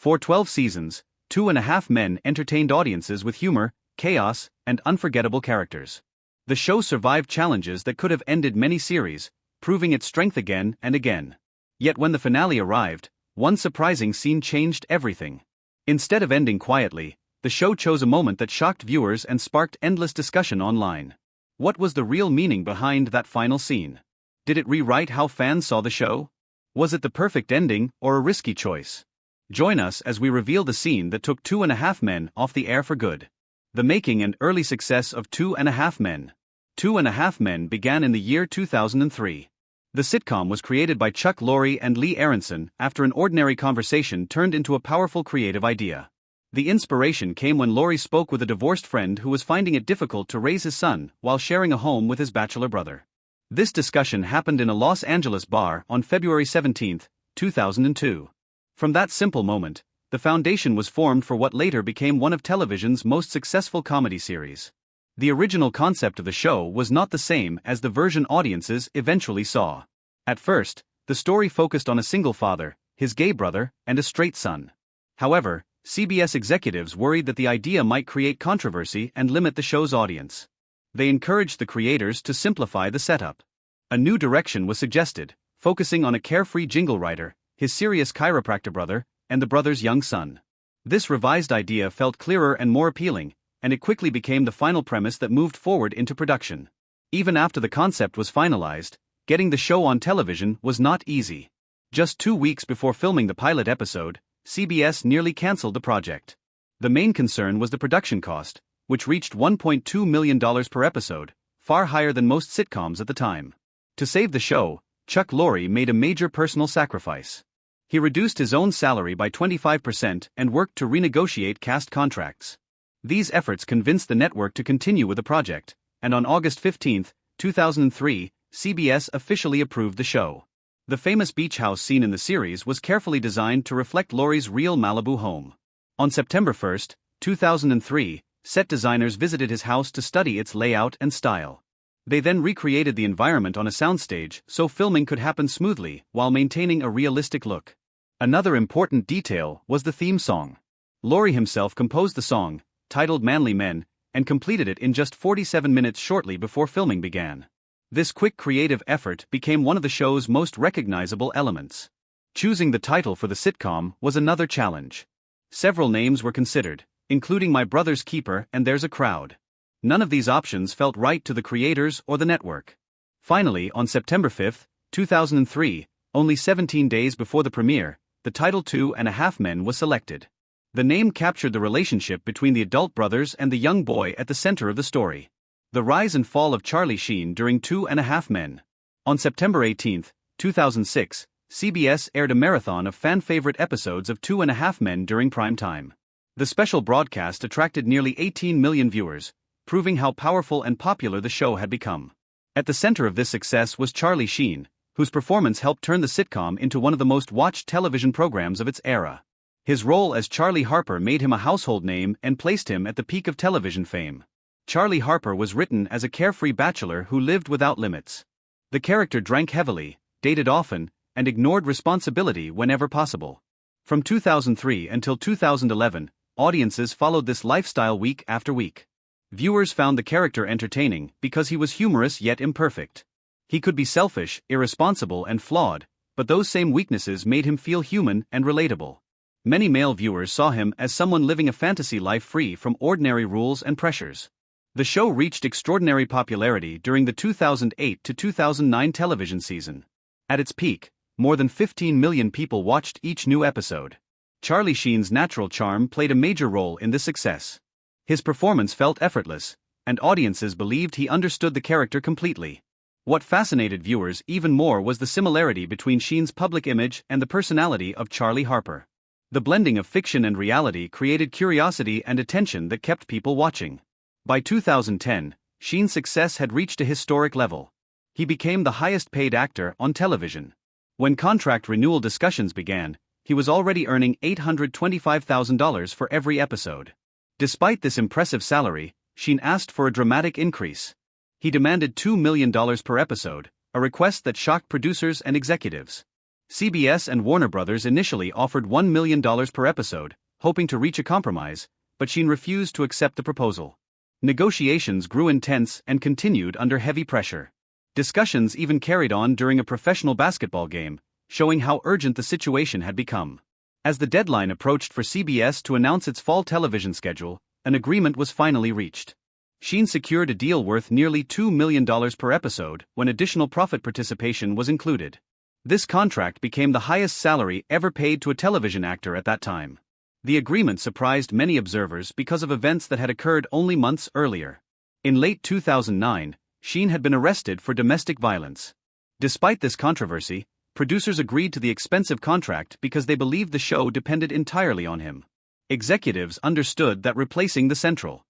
For 12 seasons, Two and a Half Men entertained audiences with humor, chaos, and unforgettable characters. The show survived challenges that could have ended many series, proving its strength again and again. Yet when the finale arrived, one surprising scene changed everything. Instead of ending quietly, the show chose a moment that shocked viewers and sparked endless discussion online. What was the real meaning behind that final scene? Did it rewrite how fans saw the show? Was it the perfect ending or a risky choice? Join us as we reveal the scene that took Two and a Half Men off the air for good. The making and early success of Two and a Half Men. Two and a Half Men began in the year 2003. The sitcom was created by Chuck Lorre and Lee Aronson after an ordinary conversation turned into a powerful creative idea. The inspiration came when Lorre spoke with a divorced friend who was finding it difficult to raise his son while sharing a home with his bachelor brother. This discussion happened in a Los Angeles bar on February 17, 2002. From that simple moment, the foundation was formed for what later became one of television's most successful comedy series. The original concept of the show was not the same as the version audiences eventually saw. At first, the story focused on a single father, his gay brother, and a straight son. However, CBS executives worried that the idea might create controversy and limit the show's audience. They encouraged the creators to simplify the setup. A new direction was suggested, focusing on a carefree jingle writer, his serious chiropractor brother, and the brother's young son. This revised idea felt clearer and more appealing, and it quickly became the final premise that moved forward into production. Even after the concept was finalized, getting the show on television was not easy. Just 2 weeks before filming the pilot episode, CBS nearly canceled the project. The main concern was the production cost, which reached $1.2 million per episode, far higher than most sitcoms at the time. To save the show, Chuck Lorre made a major personal sacrifice. He reduced his own salary by 25% and worked to renegotiate cast contracts. These efforts convinced the network to continue with the project, and on August 15, 2003, CBS officially approved the show. The famous beach house scene in the series was carefully designed to reflect Lorre's real Malibu home. On September 1, 2003, set designers visited his house to study its layout and style. They then recreated the environment on a soundstage so filming could happen smoothly while maintaining a realistic look. Another important detail was the theme song. Lorre himself composed the song, titled Manly Men, and completed it in just 47 minutes shortly before filming began. This quick creative effort became one of the show's most recognizable elements. Choosing the title for the sitcom was another challenge. Several names were considered, including My Brother's Keeper and There's a Crowd. None of these options felt right to the creators or the network. Finally, on September 5, 2003, only 17 days before the premiere, the title Two and a Half Men was selected. The name captured the relationship between the adult brothers and the young boy at the center of the story. The rise and fall of Charlie Sheen during Two and a Half Men. On September 18, 2006, CBS aired a marathon of fan-favorite episodes of Two and a Half Men during prime time. The special broadcast attracted nearly 18 million viewers, proving how powerful and popular the show had become. At the center of this success was Charlie Sheen, whose performance helped turn the sitcom into one of the most watched television programs of its era. His role as Charlie Harper made him a household name and placed him at the peak of television fame. Charlie Harper was written as a carefree bachelor who lived without limits. The character drank heavily, dated often, and ignored responsibility whenever possible. From 2003 until 2011, audiences followed this lifestyle week after week. Viewers found the character entertaining because he was humorous yet imperfect. He could be selfish, irresponsible, and flawed, but those same weaknesses made him feel human and relatable. Many male viewers saw him as someone living a fantasy life free from ordinary rules and pressures. The show reached extraordinary popularity during the 2008 to 2009 television season. At its peak, more than 15 million people watched each new episode. Charlie Sheen's natural charm played a major role in this success. His performance felt effortless, and audiences believed he understood the character completely. What fascinated viewers even more was the similarity between Sheen's public image and the personality of Charlie Harper. The blending of fiction and reality created curiosity and attention that kept people watching. By 2010, Sheen's success had reached a historic level. He became the highest-paid actor on television. When contract renewal discussions began, he was already earning $825,000 for every episode. Despite this impressive salary, Sheen asked for a dramatic increase. He demanded $2 million per episode, a request that shocked producers and executives. CBS and Warner Brothers initially offered $1 million per episode, hoping to reach a compromise, but Sheen refused to accept the proposal. Negotiations grew intense and continued under heavy pressure. Discussions even carried on during a professional basketball game, showing how urgent the situation had become. As the deadline approached for CBS to announce its fall television schedule, an agreement was finally reached. Sheen secured a deal worth nearly $2 million per episode when additional profit participation was included. This contract became the highest salary ever paid to a television actor at that time. The agreement surprised many observers because of events that had occurred only months earlier. In late 2009, Sheen had been arrested for domestic violence. Despite this controversy, producers agreed to the expensive contract because they believed the show depended entirely on him. Executives understood that replacing the central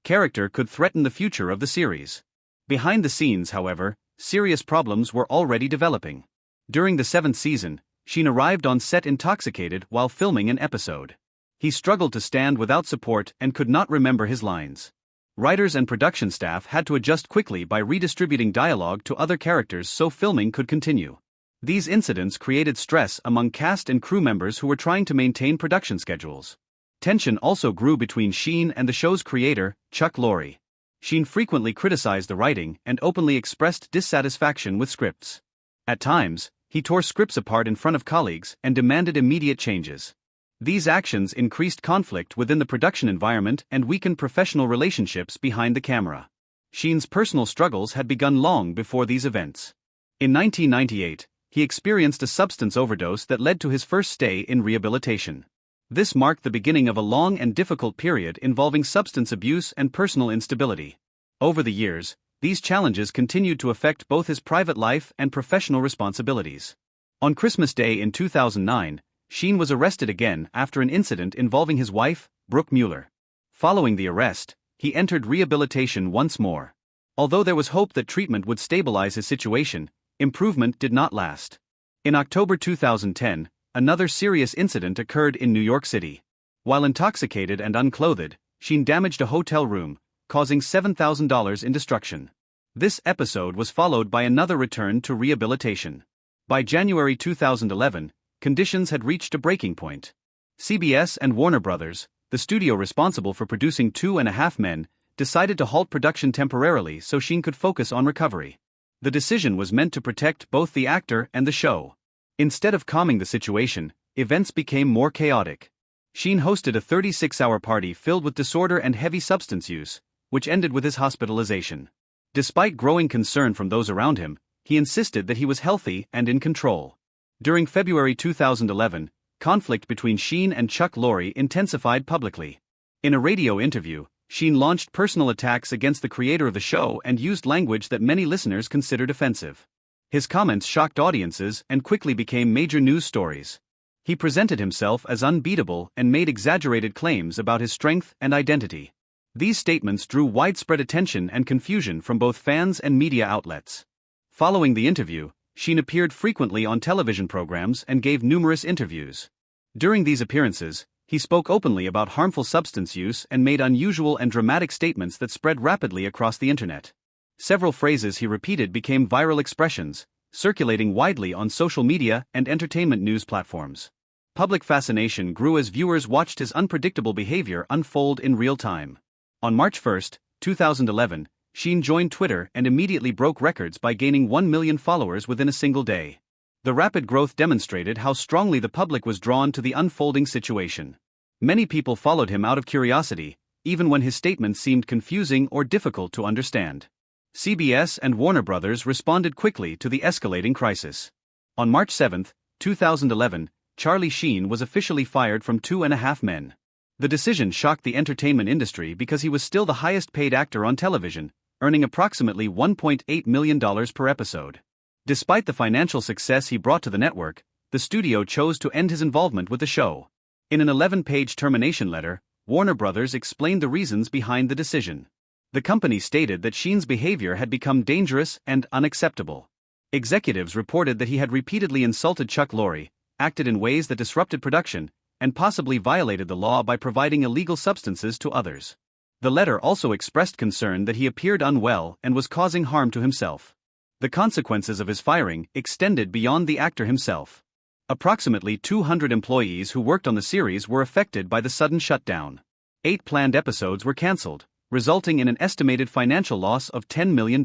character could threaten the future of the series. Behind the scenes, however, serious problems were already developing. During the 7th season, Sheen arrived on set intoxicated while filming an episode. He struggled to stand without support and could not remember his lines. Writers and production staff had to adjust quickly by redistributing dialogue to other characters so filming could continue. These incidents created stress among cast and crew members who were trying to maintain production schedules. Tension also grew between Sheen and the show's creator, Chuck Lorre. Sheen frequently criticized the writing and openly expressed dissatisfaction with scripts. At times, he tore scripts apart in front of colleagues and demanded immediate changes. These actions increased conflict within the production environment and weakened professional relationships behind the camera. Sheen's personal struggles had begun long before these events. In 1998, he experienced a substance overdose that led to his first stay in rehabilitation. This marked the beginning of a long and difficult period involving substance abuse and personal instability. Over the years, these challenges continued to affect both his private life and professional responsibilities. On Christmas Day in 2009, Sheen was arrested again after an incident involving his wife, Brooke Mueller. Following the arrest, he entered rehabilitation once more. Although there was hope that treatment would stabilize his situation, improvement did not last. In October 2010, another serious incident occurred in New York City. While intoxicated and unclothed, Sheen damaged a hotel room, causing $7,000 in destruction. This episode was followed by another return to rehabilitation. By January 2011, conditions had reached a breaking point. CBS and Warner Brothers, the studio responsible for producing 2.5 Men, decided to halt production temporarily so Sheen could focus on recovery. The decision was meant to protect both the actor and the show. Instead of calming the situation, events became more chaotic. Sheen hosted a 36-hour party filled with disorder and heavy substance use, which ended with his hospitalization. Despite growing concern from those around him, he insisted that he was healthy and in control. During February 2011, conflict between Sheen and Chuck Lorre intensified publicly. In a radio interview, Sheen launched personal attacks against the creator of the show and used language that many listeners considered offensive. His comments shocked audiences and quickly became major news stories. He presented himself as unbeatable and made exaggerated claims about his strength and identity. These statements drew widespread attention and confusion from both fans and media outlets. Following the interview, Sheen appeared frequently on television programs and gave numerous interviews. During these appearances, he spoke openly about harmful substance use and made unusual and dramatic statements that spread rapidly across the internet. Several phrases he repeated became viral expressions, circulating widely on social media and entertainment news platforms. Public fascination grew as viewers watched his unpredictable behavior unfold in real time. On March 1, 2011, Sheen joined Twitter and immediately broke records by gaining 1 million followers within a single day. The rapid growth demonstrated how strongly the public was drawn to the unfolding situation. Many people followed him out of curiosity, even when his statements seemed confusing or difficult to understand. CBS and Warner Brothers responded quickly to the escalating crisis. On March 7, 2011, Charlie Sheen was officially fired from 2.5 Men. The decision shocked the entertainment industry because he was still the highest-paid actor on television, earning approximately $1.8 million per episode. Despite the financial success he brought to the network, the studio chose to end his involvement with the show. In an 11-page termination letter, Warner Brothers explained the reasons behind the decision. The company stated that Sheen's behavior had become dangerous and unacceptable. Executives reported that he had repeatedly insulted Chuck Lorre, acted in ways that disrupted production, and possibly violated the law by providing illegal substances to others. The letter also expressed concern that he appeared unwell and was causing harm to himself. The consequences of his firing extended beyond the actor himself. Approximately 200 employees who worked on the series were affected by the sudden shutdown. 8 planned episodes were cancelled, resulting in an estimated financial loss of $10 million.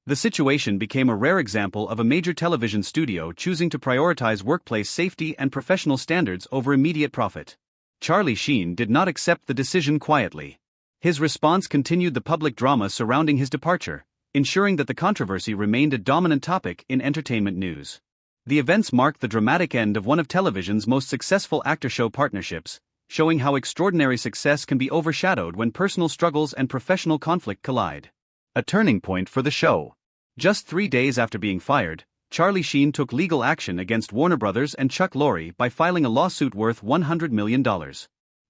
The situation became a rare example of a major television studio choosing to prioritize workplace safety and professional standards over immediate profit. Charlie Sheen did not accept the decision quietly. His response continued the public drama surrounding his departure, ensuring that the controversy remained a dominant topic in entertainment news. The events marked the dramatic end of one of television's most successful actor-show partnerships, showing how extraordinary success can be overshadowed when personal struggles and professional conflict collide. A turning point for the show. Just 3 days after being fired, Charlie Sheen took legal action against Warner Bros. And Chuck Lorre by filing a lawsuit worth $100 million.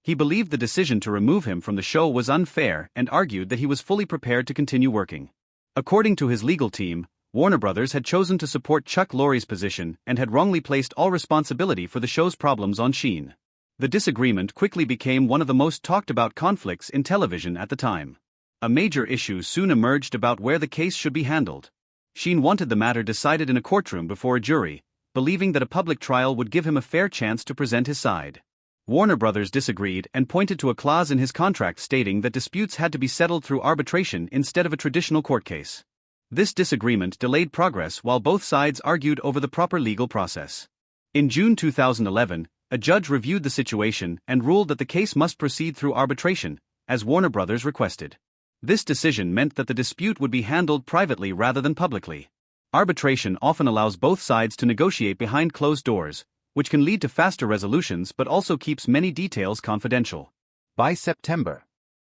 He believed the decision to remove him from the show was unfair and argued that he was fully prepared to continue working. According to his legal team, Warner Bros. Had chosen to support Chuck Lorre's position and had wrongly placed all responsibility for the show's problems on Sheen. The disagreement quickly became one of the most talked about conflicts in television at the time. A major issue soon emerged about where the case should be handled. Sheen wanted the matter decided in a courtroom before a jury, believing that a public trial would give him a fair chance to present his side. Warner Bros. Disagreed and pointed to a clause in his contract stating that disputes had to be settled through arbitration instead of a traditional court case. This disagreement delayed progress while both sides argued over the proper legal process. In June 2011, a judge reviewed the situation and ruled that the case must proceed through arbitration, as Warner Bros. Requested. This decision meant that the dispute would be handled privately rather than publicly. Arbitration often allows both sides to negotiate behind closed doors, which can lead to faster resolutions but also keeps many details confidential. By September